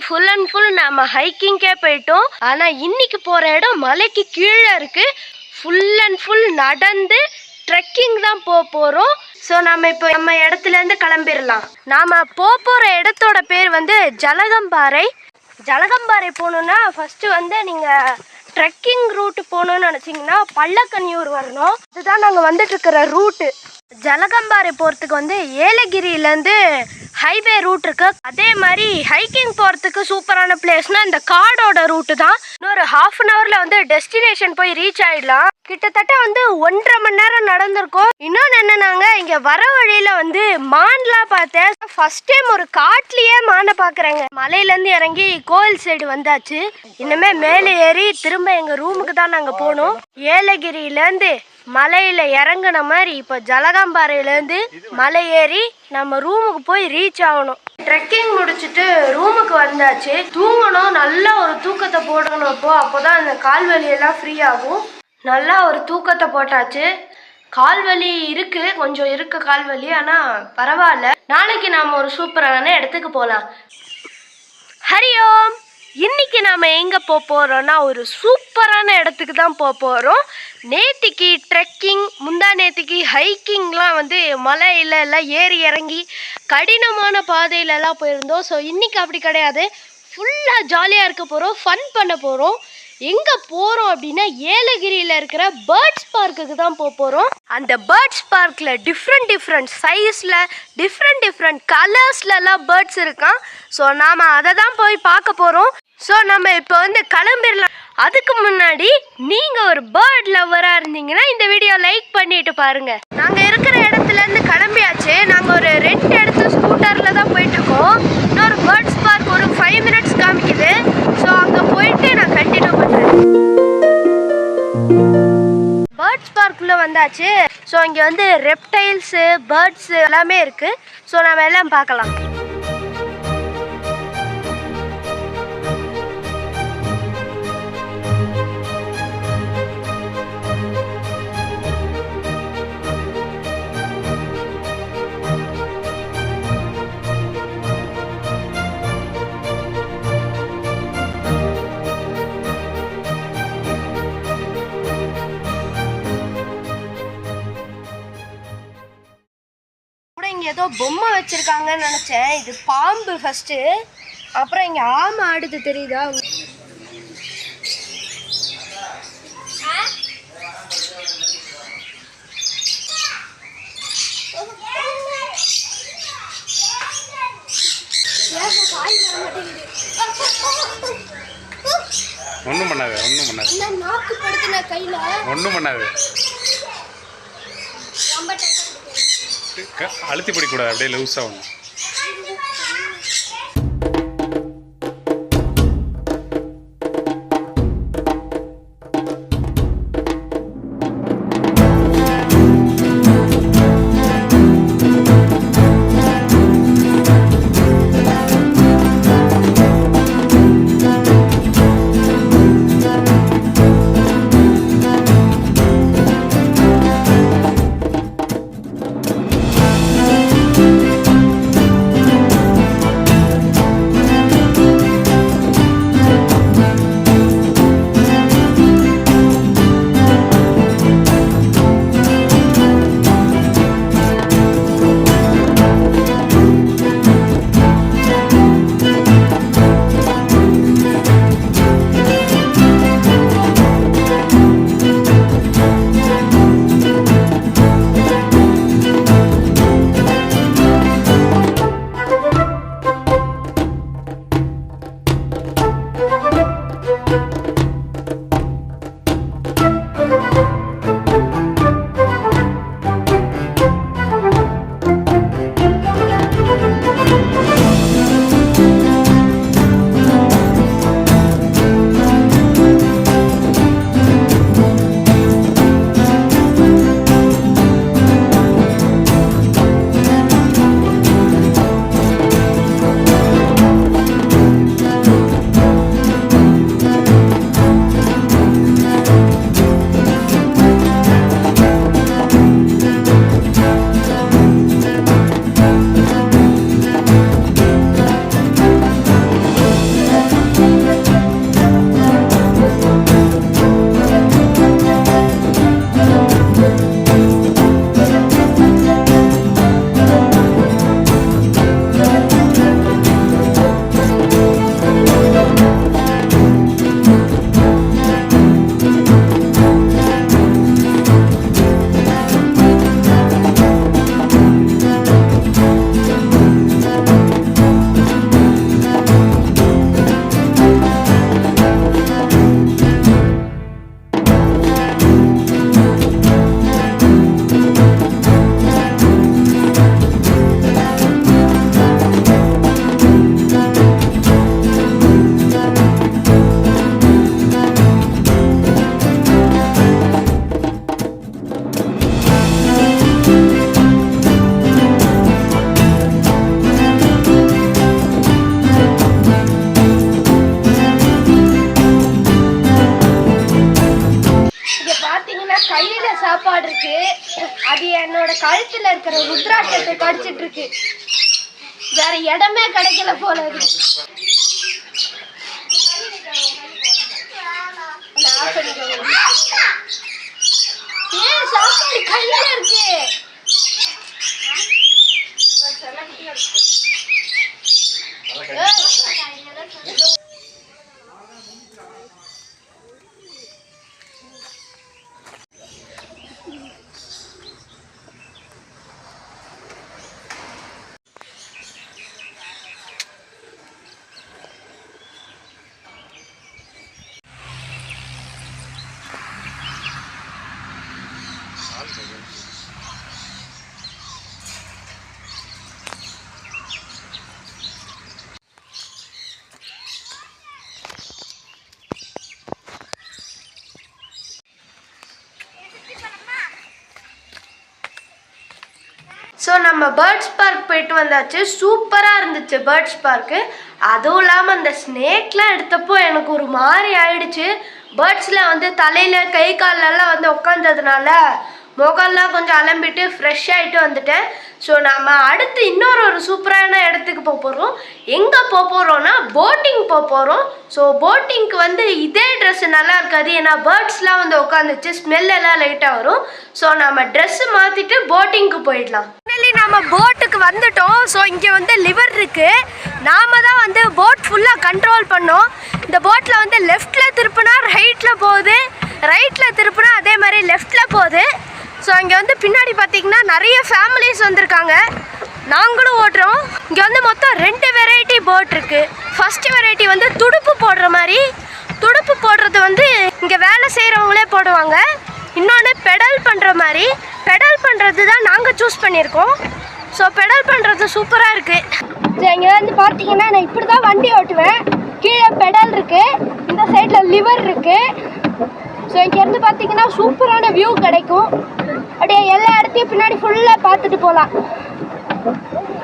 Full and full நம்ம ஹைக்கிங்கே போயிட்டோம். ஆனால் இன்னைக்கு போகிற இடம் மலைக்கு கீழே இருக்குது. ஃபுல் அண்ட் ஃபுல் நடந்து ட்ரெக்கிங் தான் போகிறோம். ஸோ நம்ம இப்போ நம்ம இடத்துலேருந்து கிளம்பிடலாம். நாம் போகிற இடத்தோட பேர் வந்து ஜலகம்பாறை. ஜலகம்பாறை போகணுன்னா ஃபஸ்ட்டு வந்து நீங்கள் ட்ரெக்கிங் ரூட்டு போகணுன்னு நினச்சிங்கன்னா பள்ளக்கன்னியூர் வரணும். இதுதான் நாங்கள் வந்துட்டுருக்கிற ரூட்டு. ஜலகம்பாறை போகிறதுக்கு வந்து ஏலகிரியிலேருந்து ஹைவே ரூட் இருக்கு. அதே மாதிரி ஹைக்கிங் போகிறதுக்கு சூப்பரான பிளேஸ்னால் இந்த காடோட ரூட்டு தான். இன்னொரு ½ அன் ஹவரில் வந்து டெஸ்டினேஷன் போய் ரீச் ஆகிடலாம். கிட்டத்தட்ட வந்து 1.5 மணி நேரம் நடந்திருக்கோம். இன்னொன்று என்னன்னாங்க, இங்கே வர வழியில் வந்து மான்லாம் பார்த்தேன். ஃபர்ஸ்ட் டைம் ஒரு காட்டிலேயே மானை பார்க்குறேங்க. மலையிலேருந்து இறங்கி கோயில் சைடு வந்தாச்சு. இன்னுமே மேலே ஏறி திரும்ப எங்கள் ரூமுக்கு தான் நாங்கள் போகணும். ஏலகிரியிலேருந்து மலையில் இறங்குன மாதிரி இப்போ ஜலகம்பாறையிலேருந்து மலை ஏறி நம்ம ரூமுக்கு போய் ரீச் ஆகணும். ட்ரெக்கிங் முடிச்சுட்டு ரூமுக்கு வந்தாச்சு. தூங்கணும், நல்லா ஒரு தூக்கத்தை போடணும். அப்போதான் இந்த கால்வலியெல்லாம் ஃப்ரீ ஆகும். நல்லா ஒரு தூக்கத்தை போட்டாச்சு. கால்வலி இருக்கு, கொஞ்சம் இருக்கு கால்வலி, ஆனால் பரவாயில்ல. நாளைக்கு நாம் ஒரு சூப்பரான இடத்துக்கு போகலாம். ஹரி ஓம். இன்னைக்கு நாம் எங்கே போகிறோன்னா ஒரு சூப்பரான இடத்துக்கு தான் போகிறோம். நேத்திக்கு ட்ரெக்கிங், முந்தா நேத்திக்கு ஹைக்கிங்லாம் வந்து மலையில எல்லாம் ஏறி இறங்கி கடினமான பாதையிலலாம் போயிருந்தோம். ஸோ இன்றைக்கி அப்படி கிடையாது, ஃபுல்லாக ஜாலியாக இருக்க போகிறோம், ஃபன் பண்ண போகிறோம். எங்கே போகிறோம் அப்படின்னா ஏலகிரியில் இருக்கிற பேர்ட்ஸ் பார்க்குக்கு தான் போகிறோம். அந்த பேர்ட்ஸ் பார்க்கில் டிஃப்ரெண்ட் சைஸில் டிஃப்ரெண்ட் கலர்ஸ்லலாம் பேர்ட்ஸ் இருக்கான். ஸோ நாம் அதை தான் போய் பார்க்க போகிறோம். ஸோ நம்ம இப்போ வந்து கிளம்பிடலாம். அதுக்கு முன்னாடி நீங்கள் ஒரு பேர்ட் லவ்வராக இருந்தீங்கன்னா இந்த வீடியோ லைக் பண்ணிட்டு பாருங்கள். நாங்கள் இருக்கிற இடத்துலேருந்து கிளம்பியாச்சு. நாங்கள் ஒரு 2 இடத்து ஸ்கூட்டரில் தான் போயிட்டுருக்கோம். இன்னொரு பேர்ட்ஸ் பார்க் ஒரு 5 மினிட்ஸ் காமிக்குது. ஸோ அங்கே போயிட்டு நான் கண்டினியூ பண்ணுறேன். பேர்ட்ஸ் பார்க்குள்ளே வந்தாச்சு. ஸோ இங்கே வந்து ரெப்டைல்ஸு, பேர்ட்ஸு எல்லாமே இருக்குது. ஸோ நம்ம எல்லாம் பார்க்கலாம். ஏதோ பொம்மை வச்சிருக்காங்கன்னு நினைச்சேன். இது பாம்பு ஃபர்ஸ்ட், அப்புறம் இங்க ஆமை ஆடுது, தெரியுதா? ஒன்றும் பண்ணாது, ஒன்றும் பண்ணாது. நாக்கு படுத்துன கையில ஒன்றும் பண்ணாது. அழுத்தி பிடிக்கூடாது, அப்படியே லூஸாக ஒன்று. என்னோட கழுத்துல இருக்கிற ருத்ராட்சத்தை கடிச்சிட்டு இருக்கு. வேற இடமே கிடைக்கல போல இருக்கு. ஏன் சாப்பாடு கையில இருக்கு? ஸோ நம்ம பேர்ட்ஸ் பார்க் போயிட்டு வந்தாச்சு. சூப்பராக இருந்துச்சு பேர்ட்ஸ் பார்க்கு. அதுவும் இல்லாமல் அந்த ஸ்னேக்லாம் எடுத்தப்போ எனக்கு ஒரு மாதிரி ஆயிடுச்சு. பேர்ட்ஸில் வந்து தலையில் கை காலெல்லாம் வந்து உட்காந்ததுனால முகம்லாம் கொஞ்சம் அலம்பிட்டு ஃப்ரெஷ் ஆகிட்டு வந்துட்டேன். ஸோ நம்ம அடுத்து இன்னொரு சூப்பரான இடத்துக்கு போக போகிறோம். எங்கே போக போகிறோன்னா போட்டிங் போக போகிறோம். ஸோ போட்டிங்க்கு வந்து இதே ட்ரெஸ்ஸு நல்லா இருக்காது, ஏன்னா பேர்ட்ஸ்லாம் வந்து உட்காந்துச்சு, ஸ்மெல்லெல்லாம் லைட்டாக வரும். ஸோ நம்ம ட்ரெஸ்ஸு மாற்றிட்டு போட்டிங்க்கு போயிடலாம். நம்ம போட்டுக்கு வந்துட்டோம். ஸோ இங்கே வந்து லிவர் இருக்குது. நாம தான் வந்து போட் ஃபுல்லாக கண்ட்ரோல் பண்ணோம். இந்த போட்டில் வந்து லெஃப்டில் திருப்பினா ரைட்டில் போகுது, ரைட்டில் திருப்பினா அதே மாதிரி லெஃப்டில் போகுது. ஸோ இங்கே வந்து பின்னாடி பார்த்தீங்கன்னா நிறைய ஃபேமிலிஸ் வந்திருக்காங்க. நாங்களும் ஓட்டுறோம். இங்கே வந்து மொத்தம் 2 வெரைட்டி போட் இருக்குது. ஃபஸ்ட்டு வெரைட்டி வந்து துடுப்பு போடுற மாதிரி. துடுப்பு போடுறது வந்து இங்கே வேலை செய்கிறவங்களே போடுவாங்க. இன்னொன்று பெடல் பண்ணுற மாதிரி. பெடல் பண்ணுறது தான் நாங்கள் சூஸ் பண்ணியிருக்கோம். ஸோ பெடல் பண்ணுறது சூப்பராக இருக்குது. ஸோ இங்கே வந்து பார்த்தீங்கன்னா நான் இப்படி தான் வண்டி ஓட்டுவேன். கீழே பெடல் இருக்குது, இந்த சைடில் லிவர் இருக்குது. ஸோ இங்கேருந்து பார்த்தீங்கன்னா சூப்பரான வியூ கிடைக்கும். அப்படியே எல்லா இடத்தையும் பின்னாடி ஃபுல்லாக பார்த்துட்டு போகலாம்.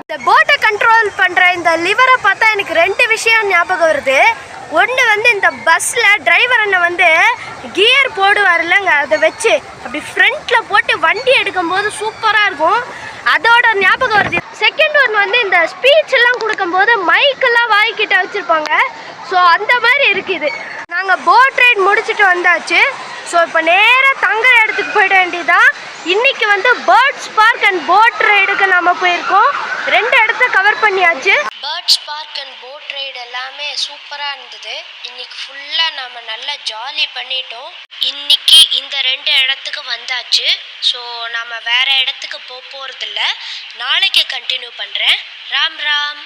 இந்த போட்டை கண்ட்ரோல் பண்ணுற இந்த லிவரை பார்த்தா எனக்கு 2 விஷயம் ஞாபகம் வருது. ஒன்று வந்து இந்த பஸ்ஸில் டிரைவர் அண்ணன் வந்து கியர் போடுவார் இல்லைங்க, அதை வச்சு அப்படி ஃப்ரண்ட்டில் போட்டு வண்டி எடுக்கும்போது சூப்பராக இருக்கும். அதோட ஞாபகம் வருது. செகண்ட் ஒன் வந்து இந்த ஸ்பீச் எல்லாம் கொடுக்கும்போது மைக்கெல்லாம் வாய்க்கிட்ட வச்சுருப்பாங்க. ஸோ அந்த மாதிரி இருக்குது. நாங்கள் போட் ரைட் முடிச்சுட்டு வந்தாச்சு. ஸோ இப்போ நேராக தங்குற இடத்துக்கு போயிட வேண்டியதான். இன்றைக்கி வந்து பேர்ட்ஸ் பார்க் அண்ட் போட் ரைடுக்கு நம்ம போயிருக்கோம். 2 இடத்த கவர் பண்ணியாச்சு. Birds park and boat ride எல்லாமே சூப்பராக இருந்தது. இன்னைக்கு ஃபுல்லாக நம்ம நல்லா ஜாலி பண்ணிட்டோம். இன்னைக்கு இந்த 2 இடத்துக்கு வந்தாச்சு. ஸோ நம்ம வேறு இடத்துக்கு போகிறதில்ல. நாளைக்கு கண்டினியூ பண்ணுறேன். ராம் ராம்.